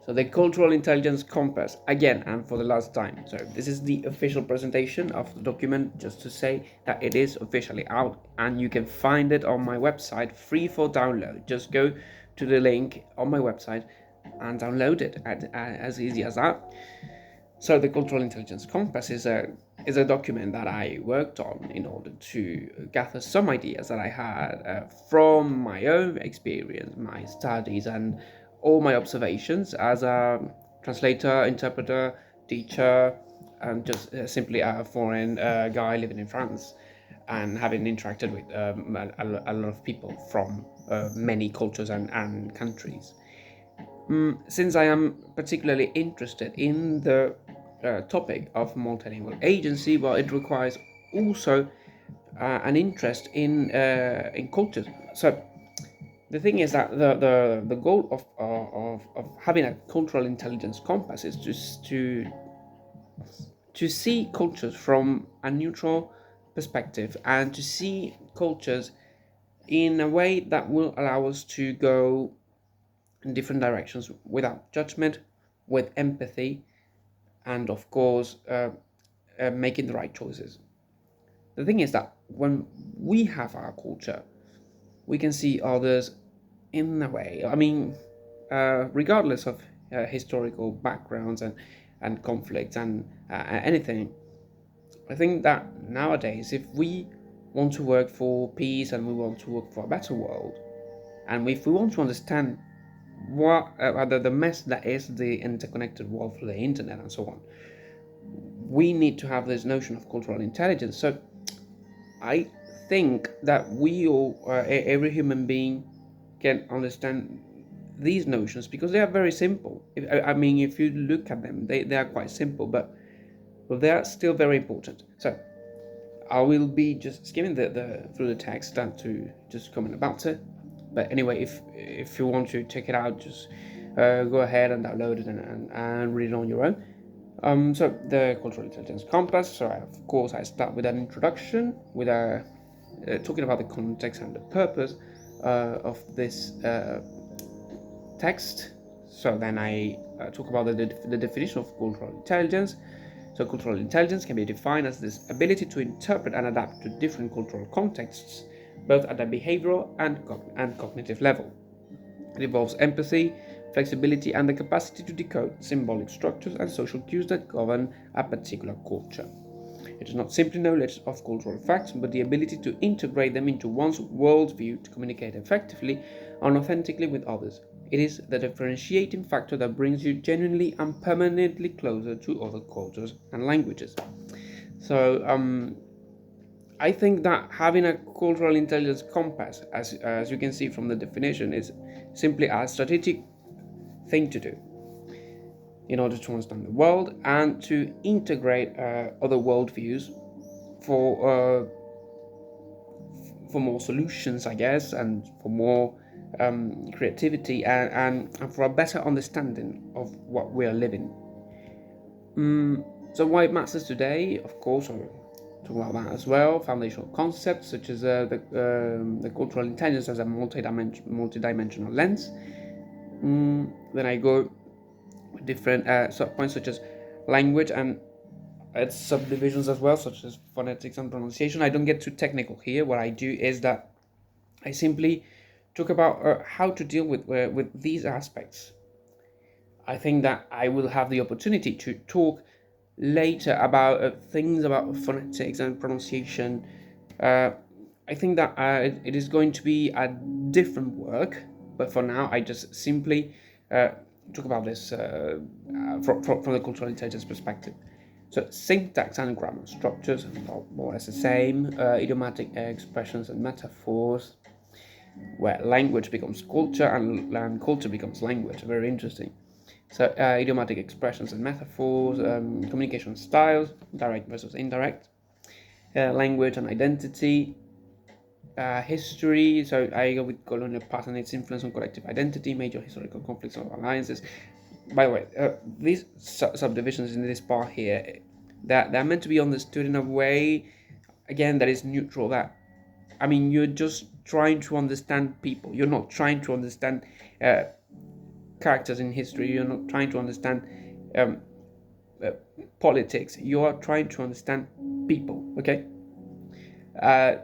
So the cultural intelligence compass, again and for the last time. So this is the official presentation of the document, just to say that it is officially out and you can find it on my website free for download. Just go to the link on my website and download it as easy as that. So the cultural intelligence compass is a document that I worked on in order to gather some ideas that I had from my own experience, my studies, and all my observations as a translator, interpreter, teacher, and just simply a foreign guy living in France and having interacted with a lot of people from many cultures and countries. Since I am particularly interested in the topic of multilingual agency, well, it requires also an interest in cultures. So the thing is that the goal of having a cultural intelligence compass is just to see cultures from a neutral perspective and to see cultures in a way that will allow us to go in different directions without judgment, with empathy, and of course, making the right choices. The thing is that when we have our culture, we can see others in a way. I mean, regardless of historical backgrounds and conflicts and anything, I think that nowadays, if we want to work for peace and we want to work for a better world, and if we want to understand what the mess that is the interconnected world through the internet and so on, we need to have this notion of cultural intelligence. So I think that we all, every human being, can understand these notions because they are very simple. I mean, if you look at them, they are quite simple, but they are still very important. So I will be just skimming the through the text and to just comment about it. But anyway, if you want to check it out, just go ahead and download it and read it on your own. So the cultural intelligence compass. So of course I start with an introduction, with a talking about the context and the purpose of this text. So then I talk about the definition of cultural intelligence. So cultural intelligence can be defined as this ability to interpret and adapt to different cultural contexts, both at a behavioral and cognitive level. It involves empathy, flexibility, and the capacity to decode symbolic structures and social cues that govern a particular culture. It is not simply knowledge of cultural facts, but the ability to integrate them into one's worldview to communicate effectively and authentically with others. It is the differentiating factor that brings you genuinely and permanently closer to other cultures and languages. So, I think that having a cultural intelligence compass, as you can see from the definition, is simply a strategic thing to do in order to understand the world and to integrate other worldviews for more solutions, I guess, and for more creativity and for a better understanding of what we are living. So why it matters today, of course, I'll talk about that as well. Foundational concepts such as the cultural intelligence as a multi-dimensional lens. Then I go with different subpoints such as language and its subdivisions as well, such as phonetics and pronunciation. I don't get too technical here. What I do is that I simply talk about how to deal with these aspects. I think that I will have the opportunity to talk later about things about phonetics and pronunciation. I think that it is going to be a different work, but for now, I just simply talk about this from the cultural intelligence perspective. So syntax and grammar structures are more or less the same. Idiomatic expressions and metaphors, where language becomes culture and culture becomes language. Very interesting. So idiomatic expressions and metaphors, communication styles, direct versus indirect, language and identity, history. So I go with colonial past and its influence on collective identity, major historical conflicts or alliances. By the way, these subdivisions in this part here, they're meant to be understood in a way, again, that is neutral. That, I mean, you're just trying to understand people. You're not trying to understand characters in history. You're not trying to understand um, uh, politics. You are trying to understand people. Okay, uh,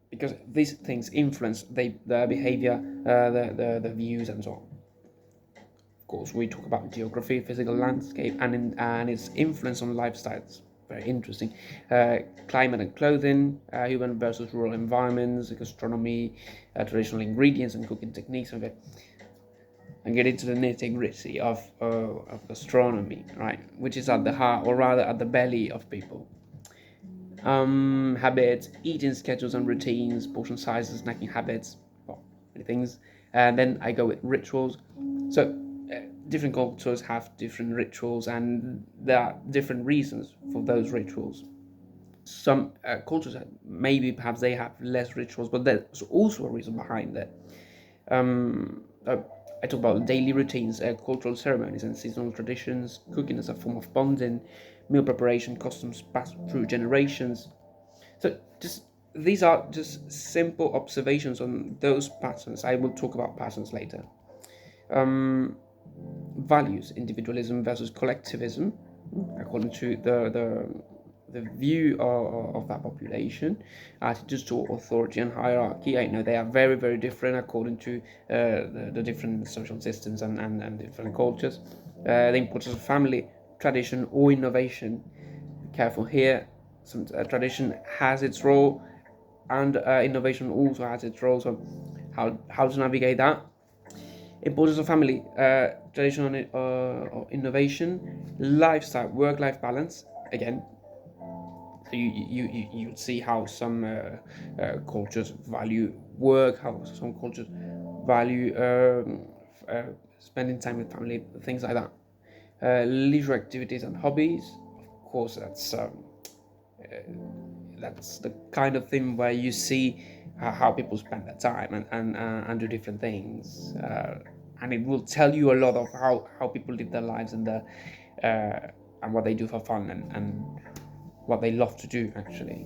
because these things influence their behavior, the views, and so on. Of course, we talk about geography, physical landscape, and its influence on lifestyles. Very interesting. Climate and clothing, human versus rural environments, gastronomy, traditional ingredients and cooking techniques of it, and get into the nitty gritty of gastronomy, right? Which is at the heart, or rather at the belly of people. Habits, eating schedules and routines, portion sizes, snacking habits, well, many things. And then I go with rituals. So different cultures have different rituals, and there are different reasons for those rituals. Some cultures maybe perhaps they have less rituals, but there's also a reason behind that. I talk about daily routines, cultural ceremonies and seasonal traditions, cooking as a form of bonding, meal preparation, customs passed through generations. So just these are just simple observations on those patterns. I will talk about patterns later. Values, individualism versus collectivism, according to the view of that population. Attitudes to authority and hierarchy, I know they are very, very different according to the different social systems and different cultures. The importance of family, tradition, or innovation. Be careful here. Some tradition has its role, and innovation also has its role. So how to navigate that? Importance of family, traditional innovation, lifestyle, work-life balance. Again, so you see how some cultures value work, how some cultures value spending time with family, things like that. Leisure activities and hobbies. Of course, that's the kind of thing where you see how people spend their time and do different things, and it will tell you a lot of how people live their lives and what they do for fun and what they love to do actually.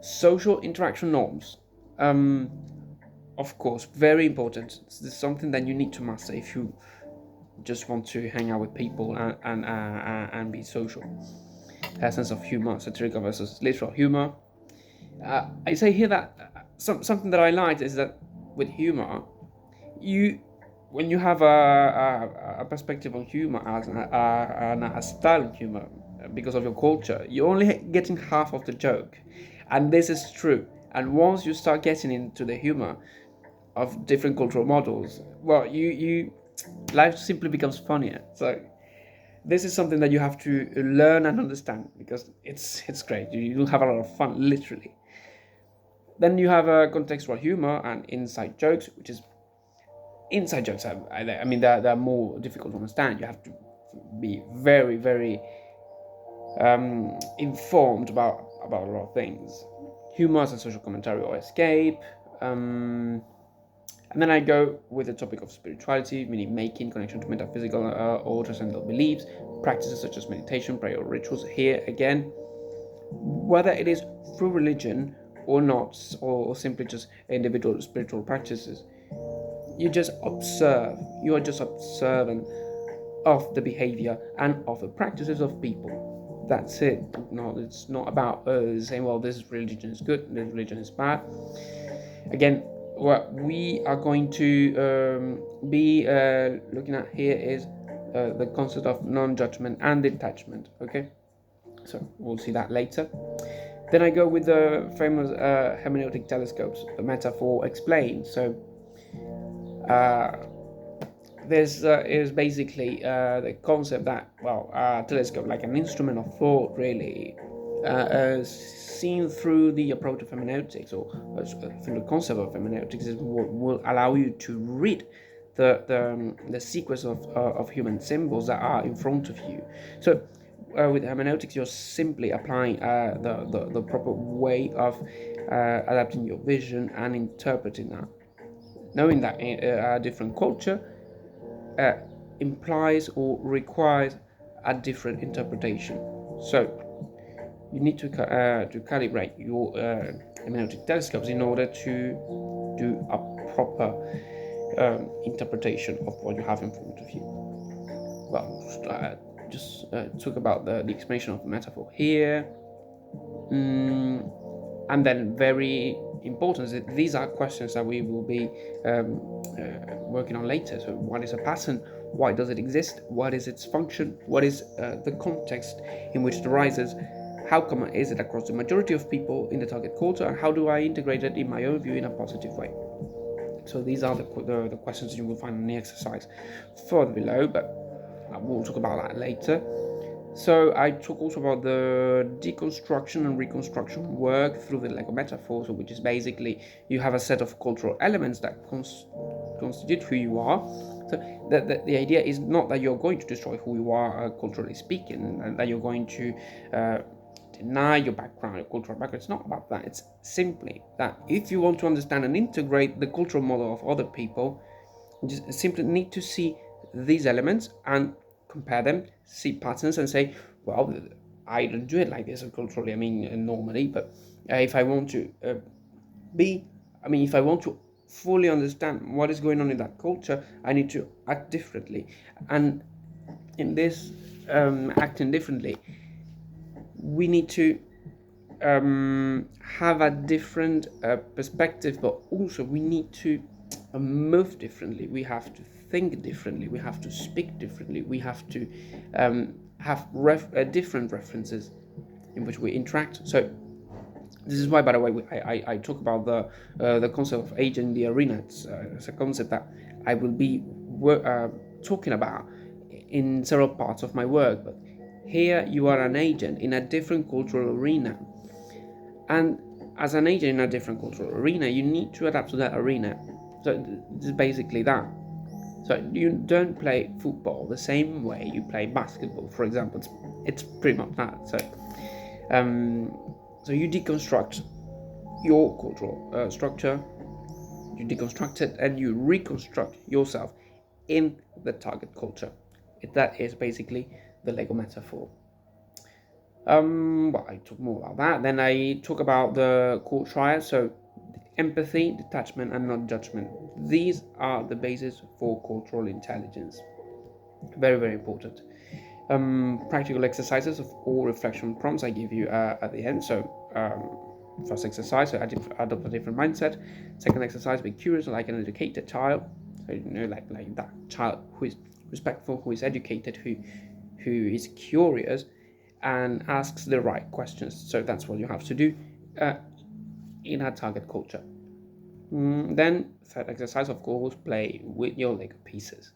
Social interaction norms, of course, very important. This is something that you need to master if you just want to hang out with people and be social. A sense of humor, satirical versus literal humor. I say here that something that I liked is that with humor, you when you have a perspective on humor as a style of humor because of your culture, you're only getting half of the joke, and this is true. And once you start getting into the humor of different cultural models, well, you life simply becomes funnier. So this is something that you have to learn and understand because it's great. You'll have a lot of fun, literally. Then you have contextual humor and inside jokes, which is inside jokes. I mean, they're more difficult to understand. You have to be very, very informed about a lot of things. Humor as a social commentary or escape. And then I go with the topic of spirituality, meaning making, connection to metaphysical or transcendental beliefs, practices such as meditation, prayer, or rituals. Here again, whether it is through religion or not, or simply just individual spiritual practices, you just observe. You are just observant of the behavior and of the practices of people. That's it. No, it's not about saying, well, this religion is good, this religion is bad. Again, what we are going to be looking at here is the concept of non-judgment and detachment. Okay, so we'll see that later. Then I go with the famous hermeneutic telescopes, the metaphor explained. So this is basically the concept that, well, a telescope, like an instrument of thought, really, seen through the approach of hermeneutics, or through the concept of hermeneutics, is what will allow you to read the sequence of human symbols that are in front of you. So with hermeneutics, you're simply applying the proper way of adapting your vision and interpreting that. Knowing that a different culture implies or requires a different interpretation. So you need to calibrate your hermeneutic telescopes in order to do a proper interpretation of what you have in front of you. Well, just talk about the explanation of the metaphor here. And then, very important, these are questions that we will be working on later. So what is a pattern? Why does it exist? What is its function? What is the context in which it arises? How common is it across the majority of people in the target culture? And how do I integrate it in my own view in a positive way? So these are the questions you will find in the exercise further below, but we'll talk about that later. So I talk also about the deconstruction and reconstruction work through the Lego metaphor, so which is basically you have a set of cultural elements that constitute who you are. So the idea is not that you're going to destroy who you are culturally speaking, and that you're going to deny your background, your cultural background. It's not about that. It's simply that if you want to understand and integrate the cultural model of other people, you just simply need to see these elements and compare them, see patterns, and say, well, I don't do it like this culturally. I mean, normally, but if I want to if I want to fully understand what is going on in that culture, I need to act differently. And in this acting differently, we need to have a different perspective, but also we need to move differently. We have to think differently. We have to speak differently. We have to have different references in which we interact. So this is why, by the way, I talk about the concept of agent in the arena. It's a concept that I will be talking about in several parts of my work. But here you are an agent in a different cultural arena. And as an agent in a different cultural arena, you need to adapt to that arena. So this is basically that. So you don't play football the same way you play basketball, for example. It's pretty much that. So you deconstruct your cultural structure, you deconstruct it, and you reconstruct yourself in the target culture. That is basically the Lego metaphor. Well, I talk more about that. Then I talk about the core triads. So empathy, detachment, and non-judgment. These are the basis for cultural intelligence. Very, very important. Practical exercises or reflection prompts I give you at the end. So first exercise, so adopt a different mindset. Second exercise, be curious like an educated child. So like that child who is respectful, who is educated, who is curious, and asks the right questions. So that's what you have to do in our target culture. Then third exercise, of course, play with your Lego pieces.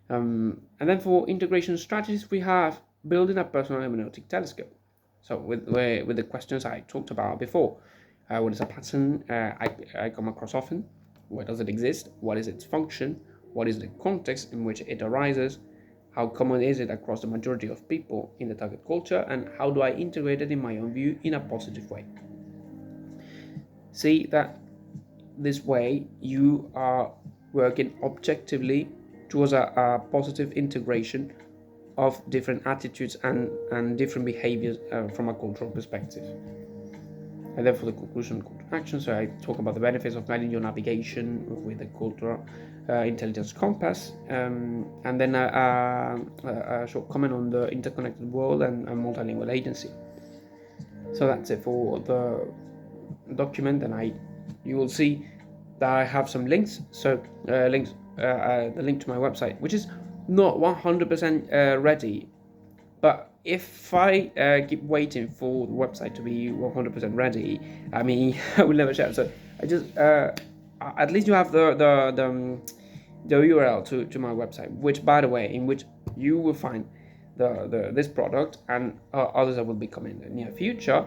And then for integration strategies, we have building a personal hermeneutic telescope. So with the questions I talked about before, what is a pattern I come across often? Where does it exist? What is its function? What is the context in which it arises? How common is it across the majority of people in the target culture? And how do I integrate it in my own view in a positive way? See that this way you are working objectively towards a positive integration of different attitudes and different behaviors from a cultural perspective. And then for the conclusion, call to action, so I talk about the benefits of guiding your navigation with the cultural intelligence compass, and then a short comment on the interconnected world and multilingual agency. So that's it for the document, and you will see that I have some links. So the link to my website, which is not 100% ready, but if I keep waiting for the website to be 100% ready, I mean, I will never share. So I just at least you have the URL to my website, which, by the way, in which you will find this product and others that will be coming in the near future.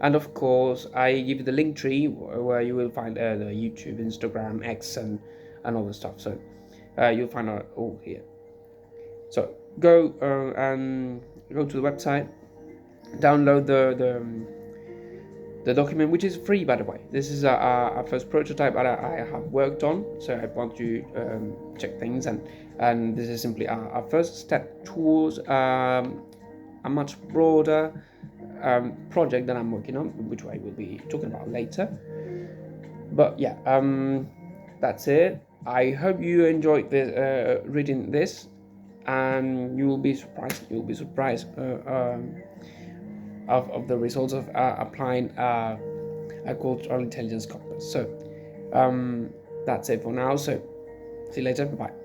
And of course, I give you the link tree where you will find the YouTube, Instagram, X, and all the stuff. So you'll find it all here. So go and go to the website, download the document, which is free, by the way. This is a first prototype that I have worked on, so I want to check things, and this is simply our first step towards a much broader project that I'm working on, which I will be talking about later. But yeah, that's it. I hope you enjoyed this, reading this, and you will be surprised. You'll be surprised of the results of applying a cultural intelligence compass. So that's it for now. So see you later. Bye bye.